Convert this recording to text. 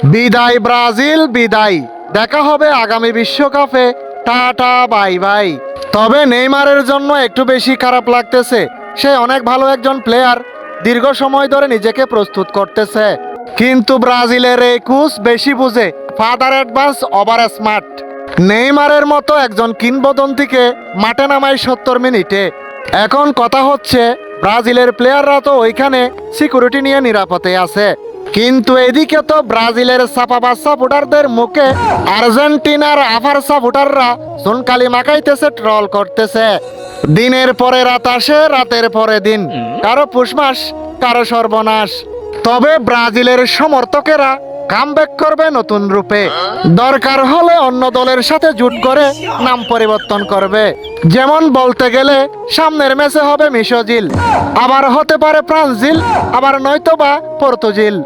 বিদায় ব্রাজিল, বিদায়। দেখা হবে আগামী বিশ্বকাপে। Tata, bye bye. তবে নেইমারের জন্য একটু বেশি খারাপ লাগতেছে। সে অনেক ভালো একজন প্লেয়ার, দীর্ঘ সময় ধরে নিজেকে প্রস্তুত করতেছে, কিন্তু ব্রাজিলের এই কোচ বেশি বুঝে। Father advance over smart. নেইমারের মতো একজন কিংবদন্তিকে মাঠে নামায় 70 মিনিটে। এখন কথা হচ্ছে, ব্রাজিলের প্লেয়াররা তো ওইখানে সিকিউরিটি নিয়ে নিরাপদে আছে, কিন্তু এদিকে তো ব্রাজিলের সাপাবাজ সাপোর্টারদের মুখে আর্জেন্টিনার আফার সাপোর্টাররা সুনকালি মাখাইতেছে, ট্রল করতেছে। দিনের পরে রাত আসে, রাতের পরে দিন, কারো পুষমাস, কারো সর্বনাশ। তবে ব্রাজিলের সমর্থকেরা কামব্যাক করবে নতুন রূপে। দরকার হলে অন্য দলের সাথে জোট করে নাম পরিবর্তন করবে। যেমন বলতে গেলে সামনের ম্যাচে হবে মিশোজিল, আবার হতে পারে ব্রাজিল, আবার নয়তো বা পর্তুজিল।